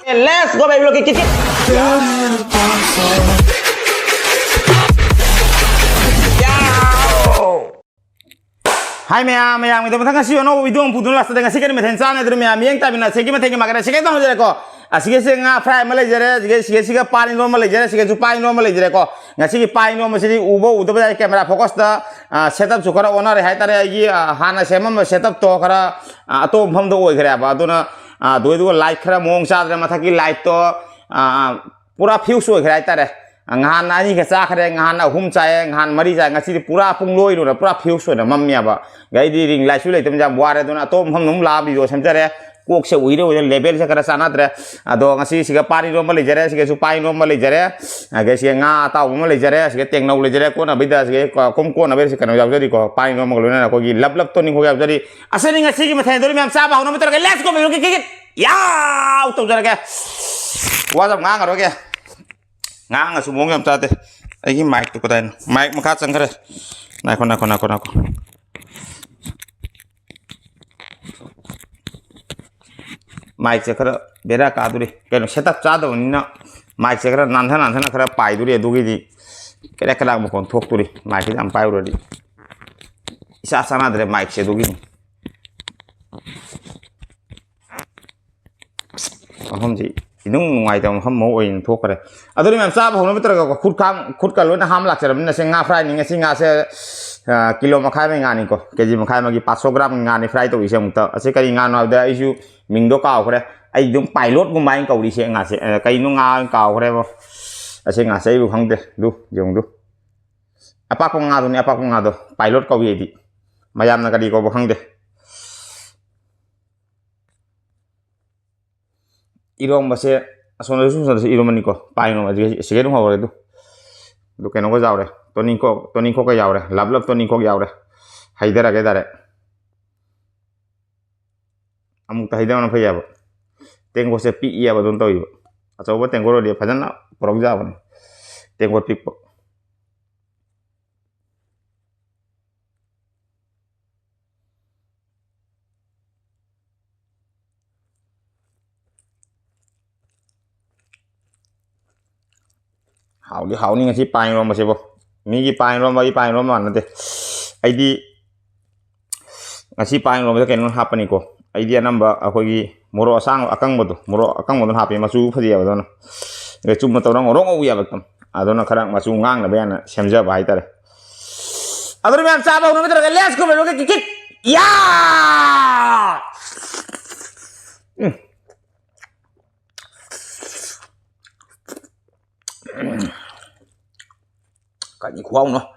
Let's go baby kit. Hai meyang itu matang kasih ono video pudun last dengan sikit meten sana itu meyang yang tapi na sikit meten magara sikit tahu jadi ko asik singa fry malai jere sikit panin normal jere sikit panin normal jere ko ngasi panin normal sini ubo udah pada kamera fokus ta setup cukara owner hai tare lagi hana semam setup to kara atau ham to oi kara apa tu na dua light kara mong saat mata ki light to pura fuse oi kara tare ngahan ani ke sa khare ngahan ahum chae ngahan mari chae ngasi pura pung loi ro pura fuse oi na mamya ba gai di ring light su le tum jam ware dona to ham num la video samjare kok se uire oi level se kara sana tre ado ngasi siga pari ro mali jare siga su pai no mali jare gai siga nga ta um mali jare siga tengnau le jare ko na bida siga kom ko na ber se kana jaw jari ko pai no mali na ko gi lap lap to ni ho jaw jari asani ngasi gi mathai dori mam sa ba hono mitor ke let's go me ki ya to jara ke wa jam nga ro ke ngang asu mong yam tate ai mic tu kotain mic makha chang khare nako mic che khara bera ka duri keno setup cha do ni na mic che khara nan thana khara pai duri du gi di kera kala mo kon thok duri mic jam pai ro di isa sana dre mic che du gi ahom ji inung ngai tam ham mo oin thok kare aduri mam sa bhong no mitra ko khut ka lo na ham lak charam na se nga fry ni nga se kilo makhai me nga ni ko kg makhai ma gi 500 gram nga ni fry to ise mukta ase kari nga no da isu mingdo ka kare ai dum pilot gum mai ka uri se nga se kai no nga ka kare bo ase nga se bu khang de du jong du apa ko nga do pilot ka wi di mayam na kadi ko bo khang de ERONBA se asona su sa ERONBA ni ko pai no ji se no hore du ke no ko jaw re toning ko ka jaw re lab toning ko jaw re haidara ke dare amuk ta haidara na phaya ba tengo se pi ya ba don to yo acho ba tengo ro de phajana prog ja ba tengo pi po hau ni ngasi pai ro ma se bo mi gi pai ro ma na de ai di ngasi pai ro ma ke no ha pa ni ko ai di namba akoi gi moro asang akang bodu moro akang bodu ha pe ma su phadi ya ba na ge chum ma to rong rong u ya ba tam adona kharang ma su ngang na ba na semja ba ai tare adori mam sa ba no mitra ke let's go me lo ke kit ya cả những khoang nữa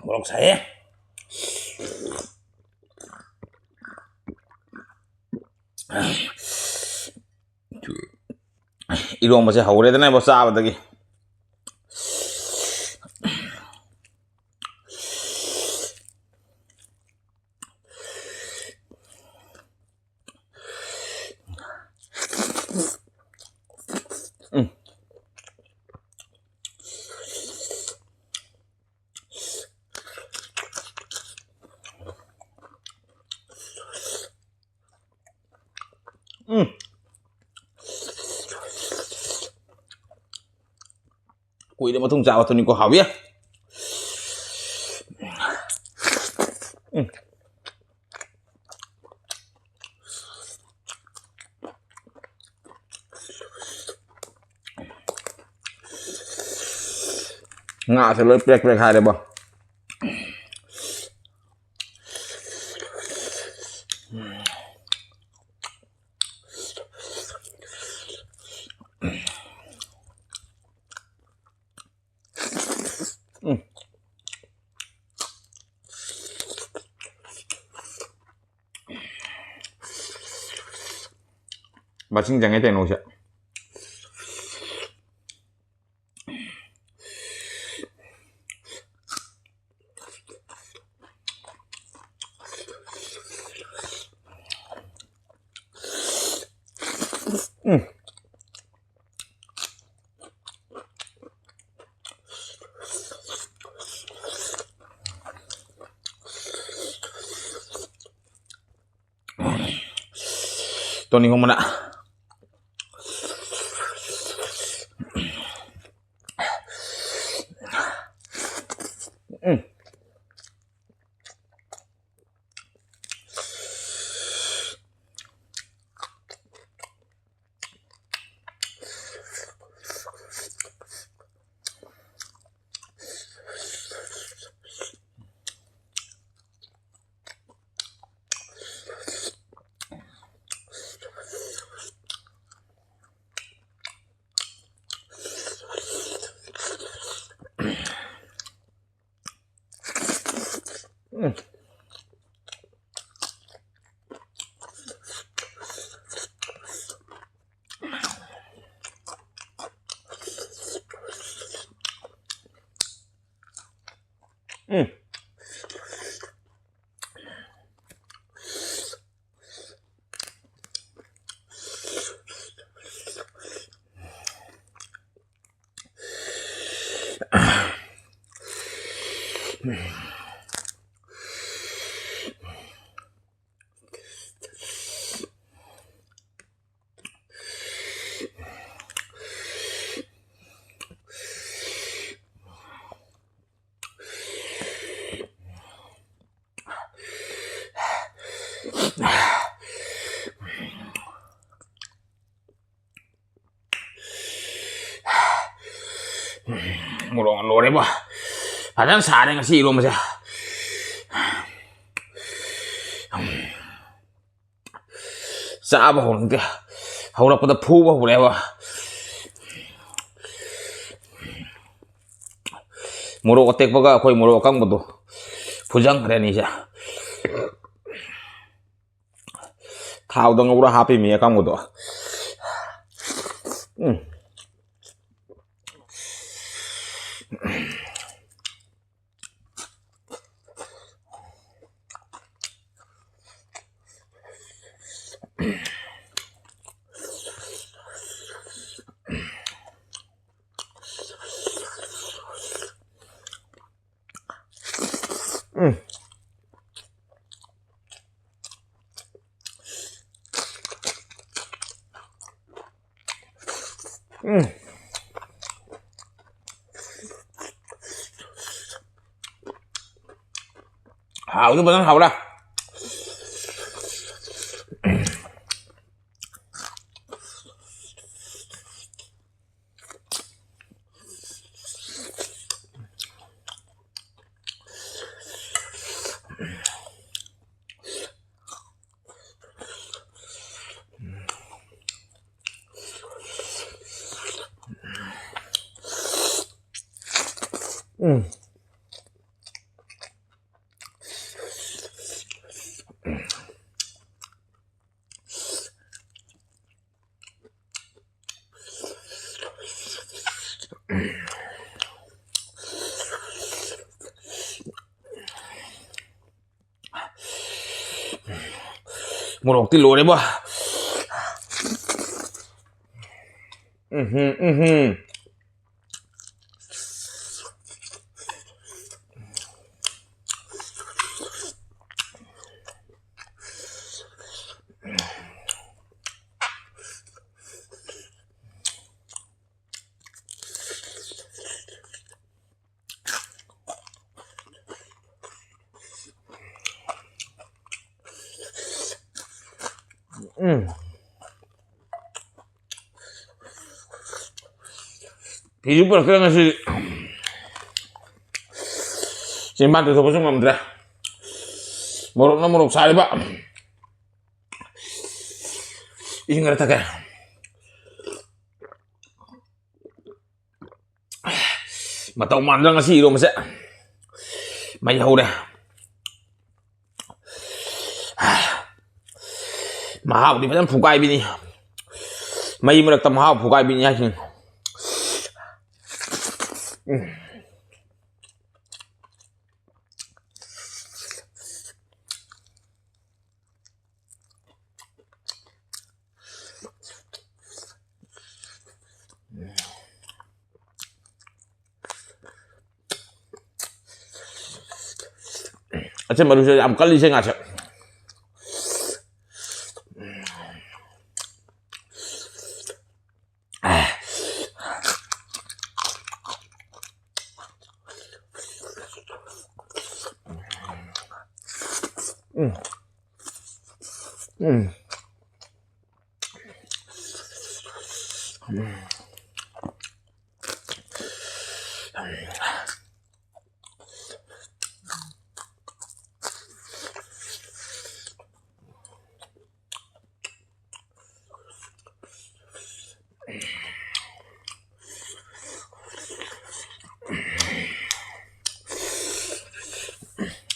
bolong saya ERONBA se haure de na bo sa ba dagi Cùi để mà thùng chảo tôi nhìn có hảo biết ngã sẽ lấy plek hai đấy bao 맛있는 장에 대놓으셔. Tony ko muna. Ngurong lore ba. Padang sare nga si iro mo siya. Sa ba hon ka. Hawra pa da phu ba hore ba. Muro ko tek baga koi muro kang bodo. Pujang kare ni siya. Thao dang ura happy mi kang bodo. Hảo chứ vẫn hảo đâu. Một tí lúa đấy bò. Thì giúp là gì trên ban từ thôi không làm ra một độc sai đấy bạn ý người ta kìa mà tao mặn ra cái gì đâu mà sẽ mày hầu đây mà học thì phải làm phụ quay bên đi May murag tamahaw phukay bin yakin. Acha baru saya kali saya ngaca.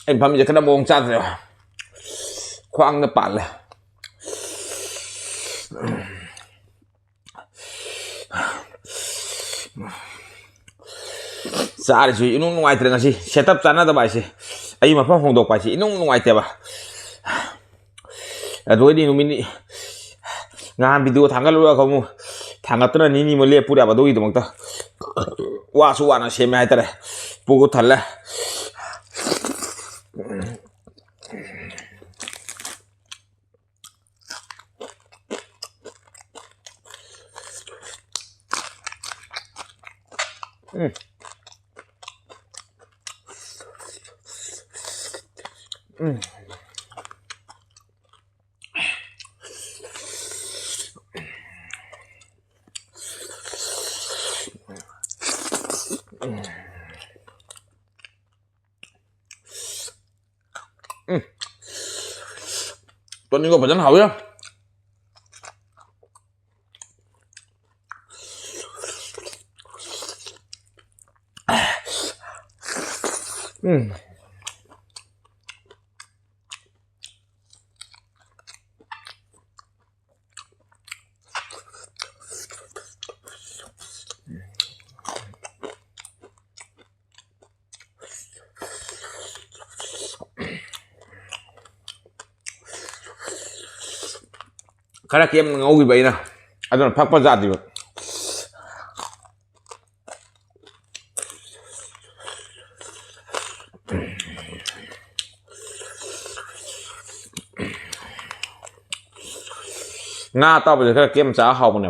Em phàm giờ cái đâm chặt rồi, khoang nó bẩn là, sao đấy chứ, nó ngoài tiền cái gì, setup chana đó bài gì, ấy mà phong độc bài gì, nó ngoài tiền à, rồi đi nó mình ngang video thằng cái lúc đó thằng cái tên này mà liệp pura vào đôi đồng ta, quá số anh xem hay ta đấy, bố thật là. Tuầnนี้ก็เป็นจังหาวเนี่ยkarena kiem ngau gitu na, ada pak pazat juga. Nga tao bây giờ karena kiem chả hao này,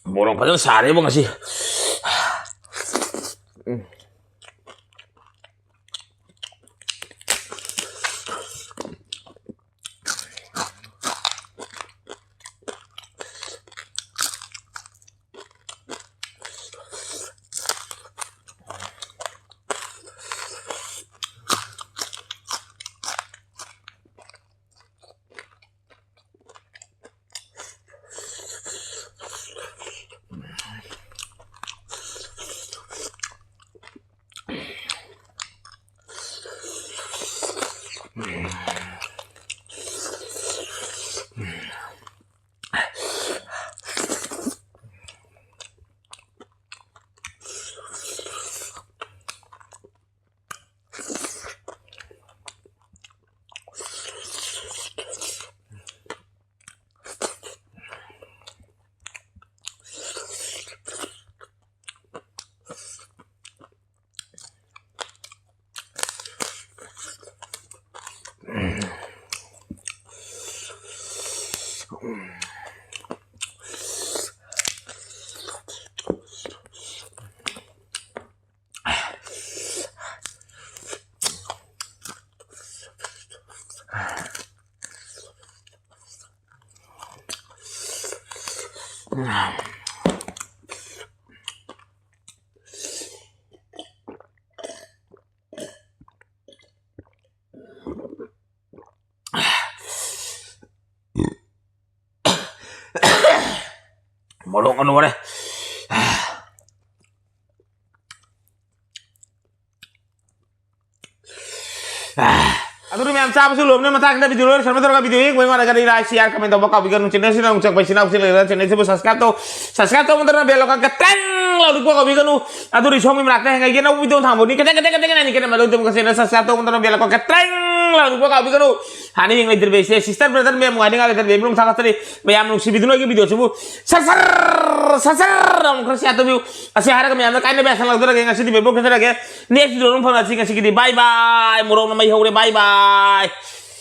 borong padahal sari bang sih. Molong ano deh. Aduh memang siapa sih belum nih mata kita video lu sama terus video ini gue mana kali like share komen tombol kau bikin channel sini ucap baik sini channel itu subscribe tuh menterna bel kan keteng lalu gua kau bikin aduh di show melaknya kayak gini aku video tamu nih keteng nih kita malu tuh ke channel subscribe tuh menterna bel kan keteng lalu gua kau bikin hani yang leader base sister brother memang ada nggak leader belum sangat tadi memang si video lagi video coba sasar dong kerja tuh view asih hari kami ambil kainnya biasa lalu lagi ngasih di babyblog kita lagi next video nonton ngasih di bye bye murong nama bye bye